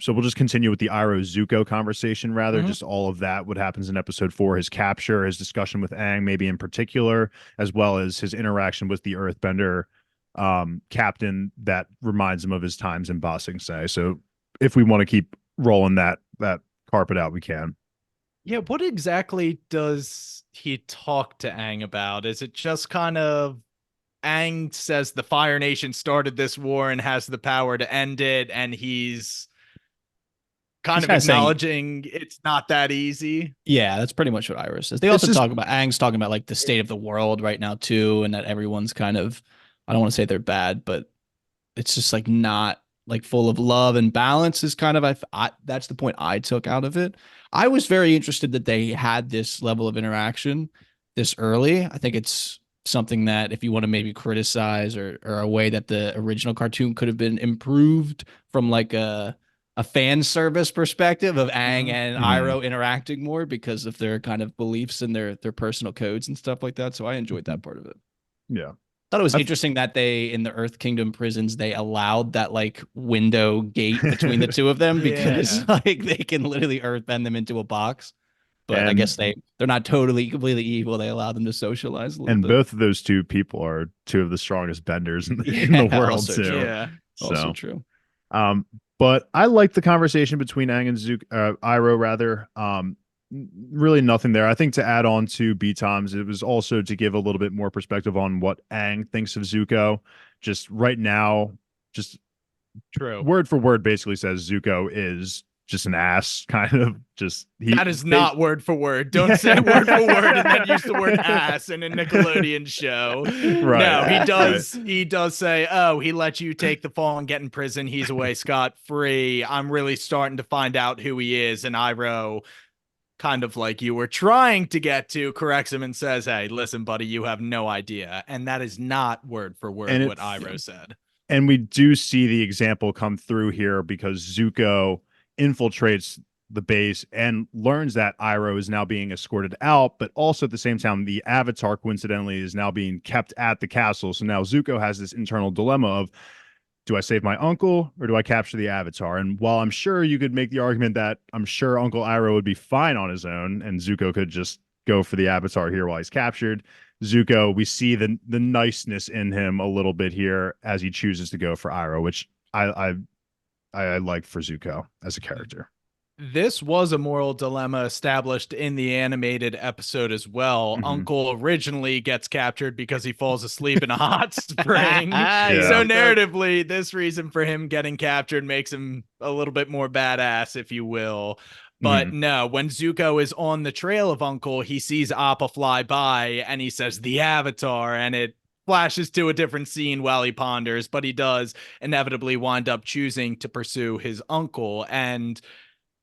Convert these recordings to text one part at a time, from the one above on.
So we'll just continue with the Iroh Zuko conversation, rather, just all of that, what happens in episode 4, his capture, his discussion with Aang, maybe in particular, as well as his interaction with the Earthbender captain that reminds him of his times in Ba Sing Se. So if we want to keep rolling that carpet out, we can. Yeah, what exactly does he talk to Aang about? Is it just kind of Aang says the Fire Nation started this war and has the power to end it, and he's kind He's of kind of saying, acknowledging it's not that easy? yeah, that's pretty much what Iris says. They It's also just talk about Aang's talking about like the state of the world right now too, and that everyone's kind of, I don't want to say they're bad, but it's just like not like full of love and balance is kind of that's the point I took out of it. I was very interested that they had this level of interaction this early. I think it's something that if you want to maybe criticize or a way that the original cartoon could have been improved from like a fan service perspective of Aang and Mhm. Iroh interacting more because of their kind of beliefs and their personal codes and stuff like that. So I enjoyed that part of it. Yeah. Thought it was I interesting that they in the Earth Kingdom prisons they allowed that like window gate between the two of them because Yeah. like they can literally earthbend them into a box. But I guess and they're not totally completely evil. They allow them to socialize a little and bit. both of those two people are two of the strongest benders in the Yeah, world also too. true. Yeah. Also So true. um but I like the conversation between Aang and Iroh, rather. Really nothing there. I think to add on to B Tom's, it was also to give a little bit more perspective on what Aang thinks of Zuko. Just right now, just True. word for word basically says Zuko is just an ass, kind of. Just That is not word for word. Don't say word for word and then use the word ass in a Nickelodeon show. Right, No, he right. does. He does say, "Oh, he let you take the fall and get in prison. He's away scot free. I'm really starting to find out who he is." And Iroh, kind of like you were trying to get to, corrects him and says, "Hey, listen, buddy, you have no idea." And that is not word for And word it what Iroh said. and we do see the example come through here because Zuko infiltrates the base and learns that Iroh is now being escorted out, but also at the same time, the Avatar coincidentally is now being kept at the castle. So now Zuko has this internal dilemma of, do I save my uncle or do I capture the Avatar? And while I'm sure you could make the argument that I'm sure Uncle Iroh would be fine on his own and Zuko could just go for the Avatar here while he's captured, Zuko, we see the niceness in him a little bit here as he chooses to go for Iroh, which I like for Zuko as a character. This was a moral dilemma established in the animated episode as well. Mm-hmm. Uncle originally gets captured because he falls asleep in a hot spring. Yeah. So, Yeah. narratively, this reason for him getting captured makes him a little bit more badass, if you will. Mm-hmm. But no, when Zuko is on the trail of Uncle, he sees Appa fly by and he says, "The Avatar," and it flashes to a different scene while he ponders, but he does inevitably wind up choosing to pursue his uncle. And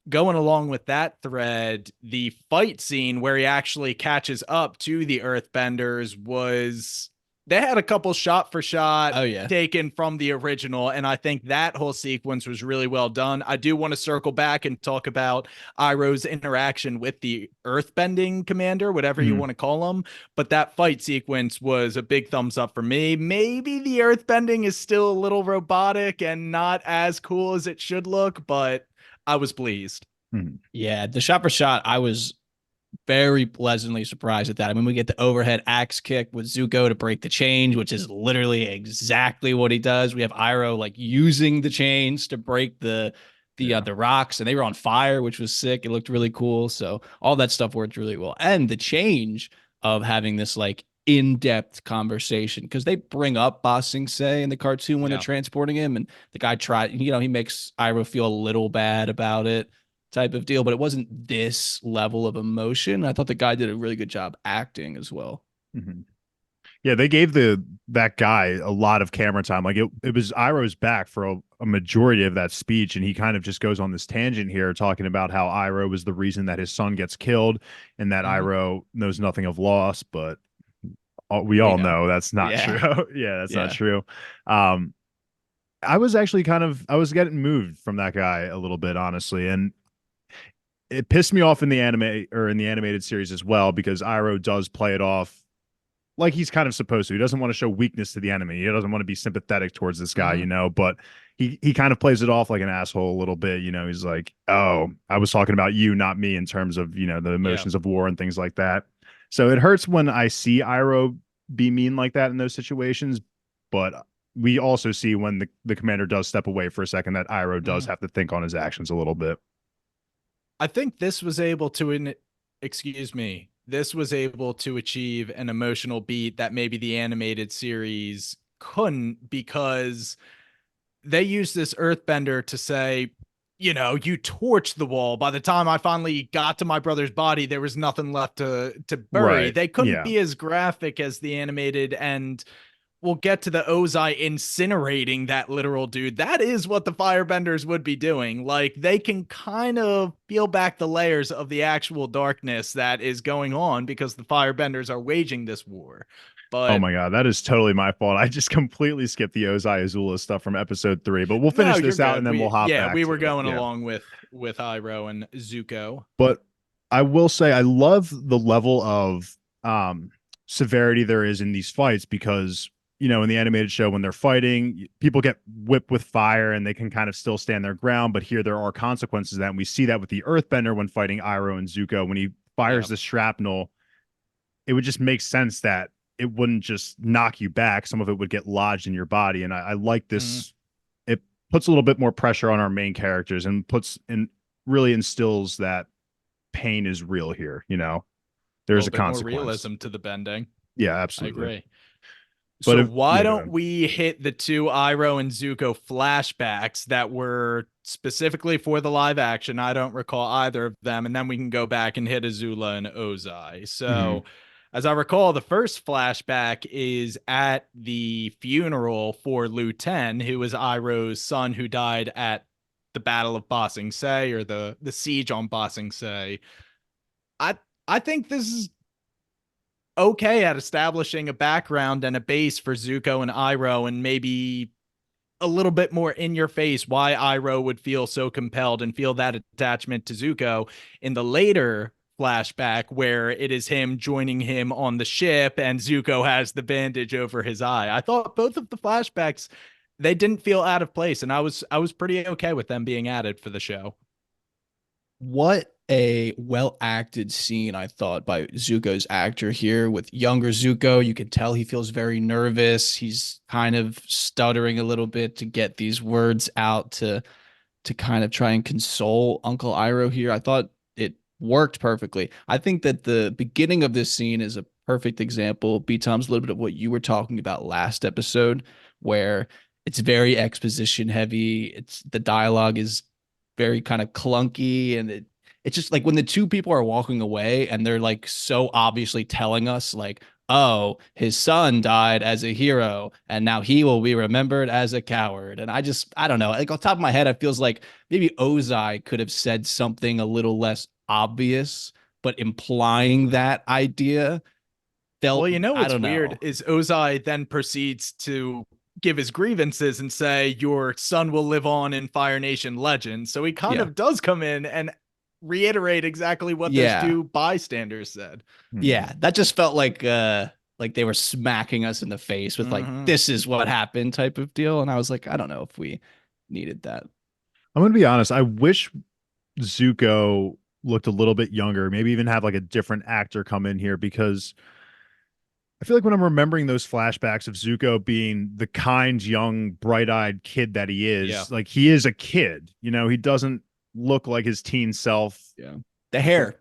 going along with that thread, the fight scene where he actually catches up to the Earthbenders was they had a couple shot for shot Oh yeah. taken from the original, and I think that whole sequence was really well done. I do want to circle back and talk about Iroh's interaction with the Earthbending commander, whatever you Mm-hmm. want to call him, but that fight sequence was a big thumbs up for me. Maybe the Earthbending is still a little robotic and not as cool as it should look, but I was pleased. Mm-hmm. Yeah, the shot for shot, I was very pleasantly surprised at that. I mean, we get the overhead axe kick with Zuko to break the chains, which is literally exactly what he does. We have Iroh like using the chains to break Yeah. the rocks, and they were on fire, which was sick. It looked really cool. So all that stuff worked really well, and the change of having this like in-depth conversation because they bring up Ba Sing Se in the cartoon when they're Yeah. transporting him, and the guy tried, he makes Iroh feel a little bad about it type of deal, but it wasn't this level of emotion. I thought the guy did a really good job acting as well. Mm-hmm. Yeah, they gave that guy a lot of camera time. Like it was Iroh's back for a majority of that speech, and he kind of just goes on this tangent here, talking about how Iroh was the reason that his son gets killed, and that Mhm. Iroh knows nothing of loss. But we We all know. know that's not Yeah. true. Yeah, that's not Yeah. true. Um, I was actually I was getting moved from that guy a little bit, honestly, and it pissed me off in the anime or in the animated series as well because Iroh does play it off like he's kind of supposed to. He doesn't want to show weakness to the enemy. He doesn't want to be sympathetic towards this guy, Mhm. but he kind of plays it off like an asshole a little bit. He's like, "Oh, I was talking about you, not me," in terms of the Yeah. emotions of war and things like that. So it hurts when I see Iroh be mean like that in those situations, but we also see when the commander does step away for a second that Iroh does have to think on his actions a little bit. I think this was able to, excuse me, this was able to achieve an emotional beat that maybe the animated series couldn't, because they used this earthbender to say, you torched the wall. By the time I finally got to my brother's body, there was nothing left to bury. Right. They couldn't Yeah. be as graphic as the animated, and we'll get to the Ozai incinerating that literal dude. That is what the firebenders would be doing. Like, they can kind of peel back the layers of the actual darkness that is going on because the firebenders are waging this war. Oh But my God, that is totally my fault. I just completely skipped the Ozai Azula stuff from episode 3, but we'll no, finish you're this out good. and then we'll hop back We to were it. going Yeah. along with Iroh and Zuko. But I will say I love the level of severity there is in these fights because, in the animated show, when they're fighting, people get whipped with fire and they can kind of still stand their ground. But here there are consequences to that. And we see that with the Earthbender when fighting Iroh and Zuko. When he fires the shrapnel, it would just make sense that it wouldn't just knock you back. Some of it would get lodged in your body. And I like this. It puts a little bit more pressure on our main characters and really instills that pain is real here. There's a Bit more consequence. realism to the bending. Yeah, I absolutely. agree. But So if, why yeah, go don't ahead. we hit the two Iroh and Zuko flashbacks that were specifically for the live action? I don't recall either of them, and then we can go back and hit Azula and Ozai. So, as I recall, the first flashback is at the funeral for Liu Ten, who was Iroh's son who died at the Battle of Ba Sing Se, or the siege on Ba Sing Se. I I think this is okay at establishing a background and a base for Zuko and Iroh, and maybe a little bit more in your face why Iroh would feel so compelled and feel that attachment to Zuko in the later flashback, where it is him joining him on the ship and Zuko has the bandage over his eye. I thought both of the flashbacks, they didn't feel out of place, and I was pretty okay with them being added for the show. What a well acted scene, I thought, by Zuko's actor here. With younger Zuko, you can tell he feels very nervous. He's kind of stuttering a little bit to get these words out to kind of try and console Uncle Iroh here. I thought it worked perfectly. I think that the beginning of this scene is a perfect example. B-Tom's a little bit of what you were talking about last episode, where it's very exposition heavy. It's the dialogue is very kind of clunky, and it's just like when the two people are walking away and they're like so obviously telling us like, oh, his son died as a hero and now he will be remembered as a coward. And I don't know, like, on top of my head, it feels like maybe Ozai could have said something a little less obvious, but implying that idea felt, Well, you know I what's don't weird know. is Ozai then proceeds to give his grievances and say, your son will live on in Fire Nation legend. So he kind Yeah. of does come in and reiterate exactly what those Yeah. two bystanders said. Yeah. That just felt like they were smacking us in the face with like, this is what happened type of deal. And I was like, I don't know if we needed that. I'm going to be honest. I wish Zuko looked a little bit younger, maybe even have like a different actor come in here because I feel like when I'm remembering those flashbacks of Zuko being the kind, young, bright-eyed kid that he is, like he is a kid, he doesn't look like his teen self. Yeah. The hair.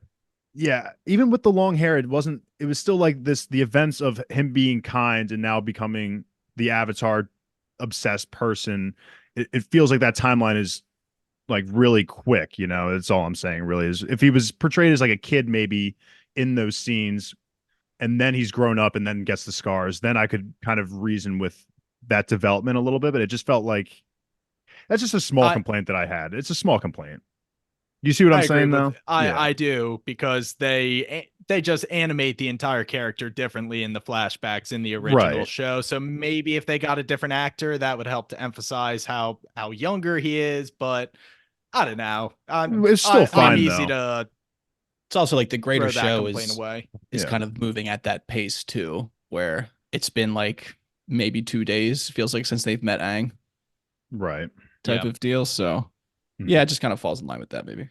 Yeah, even with the long hair, it was still like the events of him being kind and now becoming the Avatar obsessed person. It feels like that timeline is like really quick, that's all I'm saying really is if he was portrayed as like a kid, maybe in those scenes, and then he's grown up and then gets the scars, then I could kind of reason with that development a little bit, but it just felt like that's just a small complaint that I had. It's a small complaint. You see what I'm saying though? Yeah. I do, because they just animate the entire character differently in the flashbacks in the original show. So maybe if they got a different actor, that would help to emphasize how younger he is. But I don't know. It's still fine. I'm easy though. to. It's also like the greater show away. is kind of moving at that pace too, where it's been like maybe 2 days, feels like, since they've met Aang. Right. type Yep. of deal. So Mhm. yeah, it just kind of falls in line with that maybe.